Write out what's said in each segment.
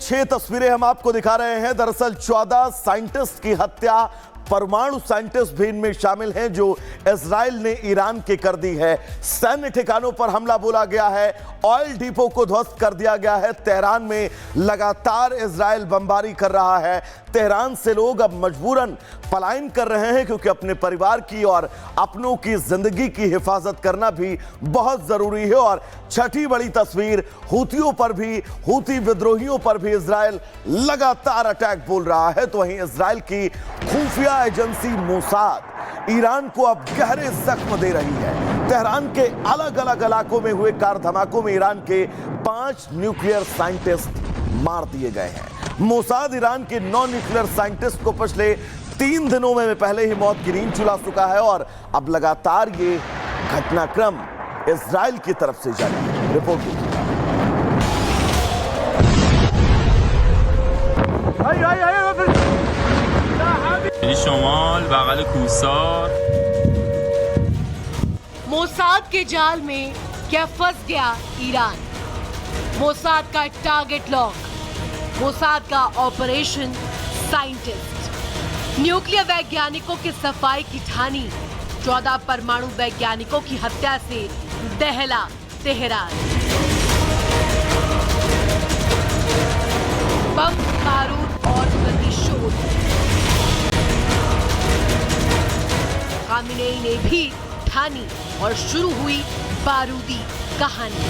6 तस्वीरें हम आपको दिखा रहे हैं। दरअसल 14 साइंटिस्ट की हत्या, परमाणु साइंटिस्ट भी इनमें शामिल हैं, जो इजराइल ने ईरान के कर दी है। सैन्य ठिकानों पर हमला बोला गया है, ऑयल डिपो को ध्वस्त कर दिया गया है। तेहरान में लगातार इजराइल बमबारी कर रहा है। तेहरान से लोग अब मजबूरन पलायन कर रहे हैं, क्योंकि अपने परिवार की और अपनों की जिंदगी की हिफाजत करना भी बहुत जरूरी है। और छठी बड़ी तस्वीर, हूतियों पर भी, हूती विद्रोहियों पर भी इजराइल लगातार अटैक बोल रहा है। तो वहीं इजराइल की खुफिया एजेंसी मोसाद ईरान को अब गहरे जख्म दे रही है। तेहरान के अलग अलग इलाकों में हुए कार धमाकों में ईरान के 5 न्यूक्लियर साइंटिस्ट मार दिए गए हैं। मोसाद ईरान के 9 न्यूक्लियर साइंटिस्ट को पिछले 3 दिनों में पहले ही मौत की नींद चुला चुका है, और अब लगातार ये घटनाक्रम इजराइल की तरफ से जारी है। रिपोर्ट कीजिए। शमाल बगल कूसार। मोसाद के जाल में क्या फंस गया ईरान? मोसाद का टारगेट लॉक, मोसाद का ऑपरेशन साइंटिस्ट, न्यूक्लियर वैज्ञानिकों की सफाई की ठानी, 14 परमाणु वैज्ञानिकों की हत्या से दहला तेहरान। बम, बारूद और प्रतिशोध। खामेनेई ने भी ठानी और शुरू हुई बारूदी कहानी।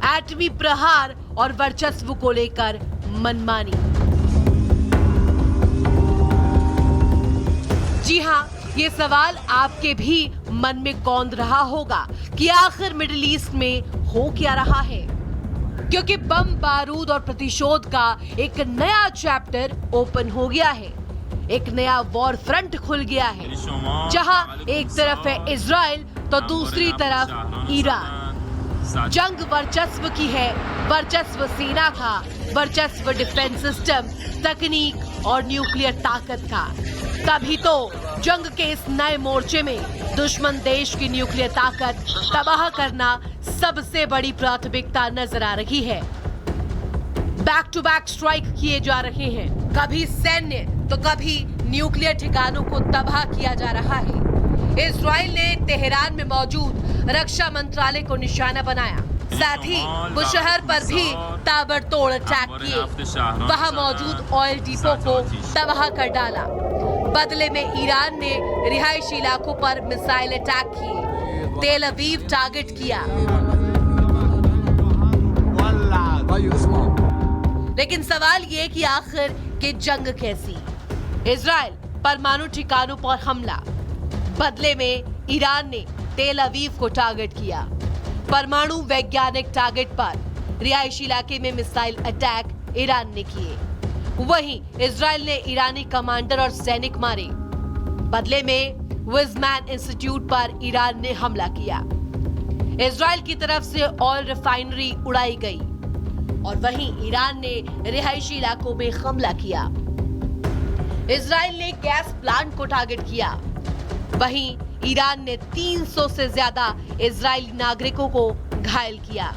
एटमी प्रहार और वर्चस्व को लेकर मनमानी। जी हां, ये सवाल आपके भी मन में कौंध रहा होगा कि आखिर मिडिल ईस्ट में हो क्या रहा है, क्योंकि बम, बारूद और प्रतिशोध का एक नया चैप्टर ओपन हो गया है। एक नया वॉर फ्रंट खुल गया है, जहां एक तरफ है इजराइल तो दूसरी तरफ ईरान। जंग वर्चस्व की है, वर्चस्व सेना का, वर्चस्व डिफेंस सिस्टम, तकनीक और न्यूक्लियर ताकत का। तभी तो जंग के इस नए मोर्चे में दुश्मन देश की न्यूक्लियर ताकत तबाह करना सबसे बड़ी प्राथमिकता नजर आ रही है। बैक टू बैक स्ट्राइक किए जा रहे हैं, कभी सैन्य तो कभी न्यूक्लियर ठिकानों को तबाह किया जा रहा है। इजराइल ने तेहरान में मौजूद रक्षा मंत्रालय को निशाना बनाया, साथ ही बुशहर पर भी ताबड़तोड़ अटैक किए। वहां मौजूद ऑयल डिपो को तबाह कर डाला। बदले में ईरान ने रिहायशी इलाकों पर मिसाइल अटैक किए, तेल अवीव टारगेट किया। लेकिन सवाल ये कि आखिर के जंग कैसी? इजराइल परमाणु ठिकानों पर हमला, बदले में ईरान ने तेल अवीव को टारगेट किया। परमाणु वैज्ञानिक टारगेट पर रिहायशी इलाके में मिसाइल अटैक ईरान ने किए। वहीं इजराइल ने ईरानी कमांडर और सैनिक मारे। बदले में विज़मैन इंस्टीट्यूट पर ईरान ने हमला किया। इजराइल की तरफ से ऑयल रिफाइनरी उड़ाई गई, और वहीं ईरान ने रिहायशी इलाकों में हमला किया। इजराइल ने गैस प्लांट को टारगेट किया। वहीं ईरान ने 300 से ज्यादा इजरायली नागरिकों को घायल किया।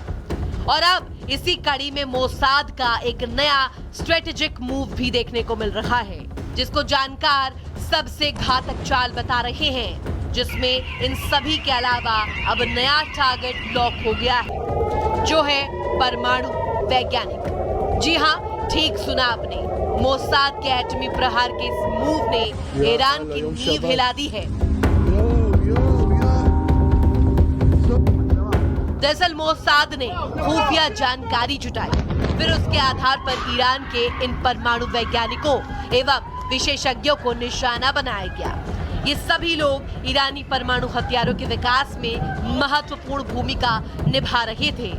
और अब इसी कड़ी में मोसाद का एक नया स्ट्रेटेजिक मूव भी देखने को मिल रहा है, जिसको जानकार सबसे घातक चाल बता रहे हैं, जिसमें इन सभी के अलावा अब नया टारगेट लॉक हो गया है, जो है परमाणु वैज्ञानिक। जी हाँ, ठीक सुना आपने, मोसाद के एटमी प्रहार के इस मूव ने ईरान की नींव हिला दी है। दरअसल मोसाद ने खुफिया जानकारी जुटाई, फिर उसके आधार पर ईरान के इन परमाणु वैज्ञानिकों एवं विशेषज्ञों को निशाना बनाया गया। ये सभी लोग ईरानी परमाणु हथियारों के विकास में महत्वपूर्ण भूमिका निभा रहे थे।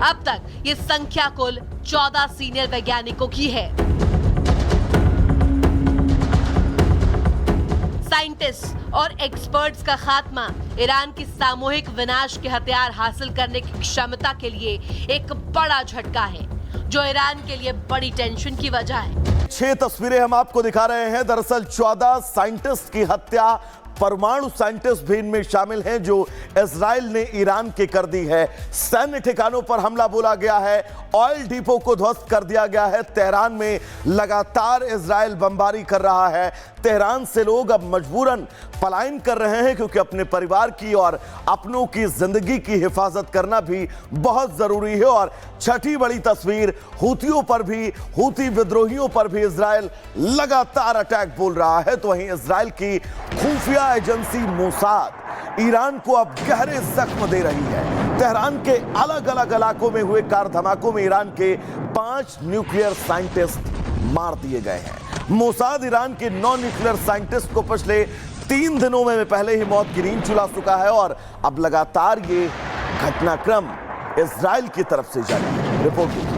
अब तक ये संख्या कुल 14 सीनियर वैज्ञानिकों की है। साइंटिस्ट और एक्सपर्ट्स का खात्मा ईरान की सामूहिक विनाश के हथियार हासिल करने की क्षमता के लिए एक बड़ा झटका है, जो ईरान के लिए बड़ी टेंशन की वजह है। 6 तस्वीरें हम आपको दिखा रहे हैं। दरअसल 14 साइंटिस्ट की हत्या, परमाणु साइंटिस्ट भी इनमें शामिल हैं जो इजराइल ने ईरान के कर दी है। सैन्य ठिकानों पर हमला बोला गया है, ऑयल डिपो को ध्वस्त कर दिया गया है। तेहरान में लगातार इजराइल बमबारी कर रहा है। तेहरान से लोग अब मजबूरन पलायन कर रहे हैं क्योंकि अपने परिवार की और अपनों की जिंदगी की हिफाजत करना भी बहुत जरूरी है। और छठी बड़ी तस्वीर, हूतियों पर भी, हूती विद्रोहियों पर भी इजराइल लगातार अटैक बोल रहा है। तो वहीं इजराइल की खुफिया एजेंसी मोसाद ईरान को अब गहरे जख्म दे रही है। तेहरान के अलग अलग इलाकों में हुए कार धमाकों में ईरान के 5 न्यूक्लियर साइंटिस्ट मार दिए गए हैं। मोसाद ईरान के 9 न्यूक्लियर साइंटिस्ट को पिछले 3 दिनों में पहले ही मौत की नींद चुला चुका है और अब लगातार ये घटनाक्रम इजराइल की तरफ से जारी है। रिपोर्ट कीजिए।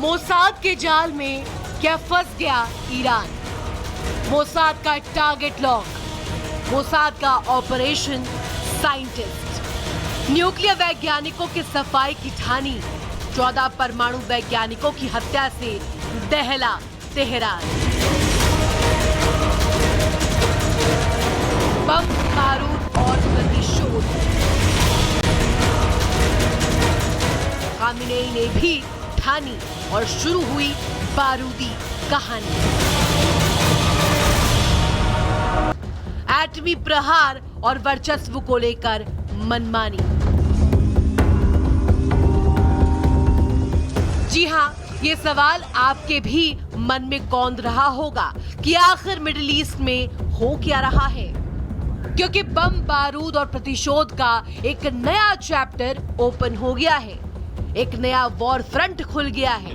मोसाद के जाल में क्या फंस गया ईरान? मोसाद का टारगेट लॉक, मोसाद का ऑपरेशन साइंटिस्ट, न्यूक्लियर वैज्ञानिकों की सफाई की ठानी, 14 परमाणु वैज्ञानिकों की हत्या से दहला तेहरान, बम बारूद और प्रतिशोध। खामिनेई ने भी ठानी और शुरू हुई बारूदी कहानी। एटमी प्रहार और वर्चस्व को लेकर मनमानी। जी हां, ये सवाल आपके भी मन में कौंध रहा होगा कि आखिर मिडिल ईस्ट में हो क्या रहा है, क्योंकि बम बारूद और प्रतिशोध का एक नया चैप्टर ओपन हो गया है। एक नया वॉर फ्रंट खुल गया है,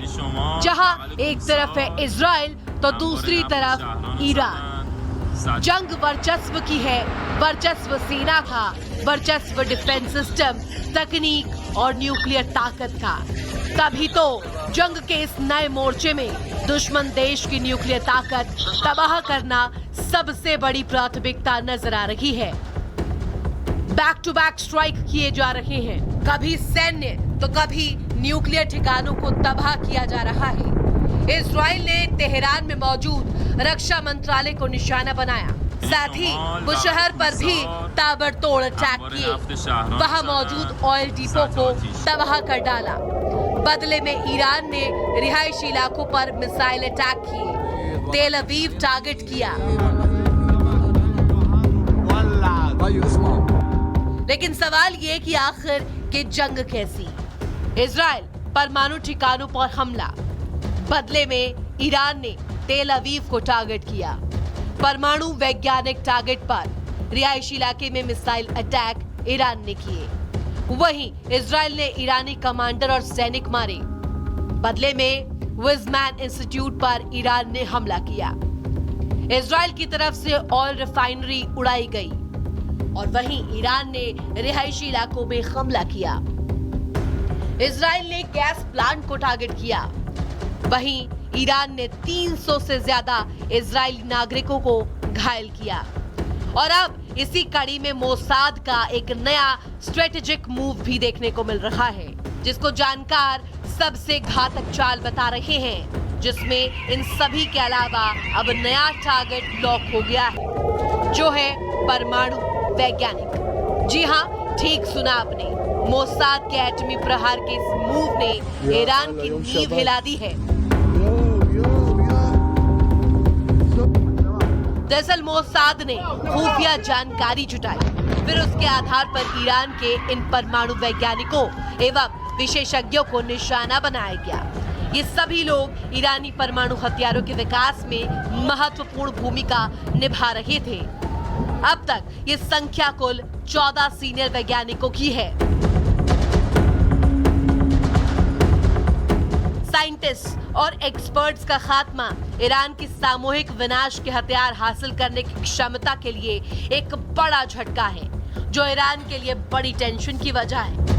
जहां एक तरफ है इजराइल तो दूसरी तरफ ईरान। जंग वर्चस्व की है, वर्चस्व सेना का, वर्चस्व डिफेंस सिस्टम, तकनीक और न्यूक्लियर ताकत का। तभी तो जंग के इस नए मोर्चे में दुश्मन देश की न्यूक्लियर ताकत तबाह करना सबसे बड़ी प्राथमिकता नजर आ रही है। बैक टू बैक स्ट्राइक किए जा रहे हैं, कभी सैन्य तो कभी न्यूक्लियर ठिकानों को तबाह किया जा रहा है। इजराइल ने तेहरान में मौजूद रक्षा मंत्रालय को निशाना बनाया, साथ ही बुशहर पर भी ताबड़तोड़ अटैक किए, वहां मौजूद ऑयल डिपो को तबाह कर डाला। बदले में ईरान ने रिहायशी इलाकों पर मिसाइल अटैक किए, तेल अवीव टारगेट किया। लेकिन सवाल ये कि आखिर कि जंग कैसी? इजराइल परमाणु ठिकानों पर हमला, बदले में ईरान ने तेल अवीव को टारगेट किया। परमाणु वैज्ञानिक टारगेट पर रिहायशी इलाके में मिसाइल अटैक ईरान ने किए। वहीं इजराइल ने ईरानी कमांडर और सैनिक मारे। बदले में विज़मैन इंस्टीट्यूट पर ईरान ने हमला किया। इजराइल की तरफ से ऑयल रिफाइनरी उड़ाई गई और वहीं ईरान ने रिहायशी इलाकों में हमला किया। इजराइल ने गैस प्लांट को टारगेट किया। वहीं ईरान ने 300 से ज्यादा इजरायली नागरिकों को घायल किया। और अब इसी कड़ी में मोसाद का एक नया स्ट्रेटेजिक मूव भी देखने को मिल रहा है, जिसको जानकार सबसे घातक चाल बता रहे हैं, जिसमें इन सभी के अलावा अब नया टारगेट लॉक हो गया है, जो है परमाणु वैज्ञानिक। जी हाँ, ठीक सुना आपने, मोसाद के एटमी प्रहार के इस मूव ने ईरान की नींव हिला दी है। दरअसल मोसाद ने खुफिया जानकारी जुटाई, फिर उसके आधार पर ईरान के इन परमाणु वैज्ञानिकों एवं विशेषज्ञों को निशाना बनाया गया। ये सभी लोग ईरानी परमाणु हथियारों के विकास में महत्वपूर्ण भूमिका निभा रहे थे। अब तक ये संख्या कुल 14 सीनियर वैज्ञानिकों की है। साइंटिस्ट और एक्सपर्ट्स का खात्मा ईरान की सामूहिक विनाश के हथियार हासिल करने की क्षमता के लिए एक बड़ा झटका है, जो ईरान के लिए बड़ी टेंशन की वजह है।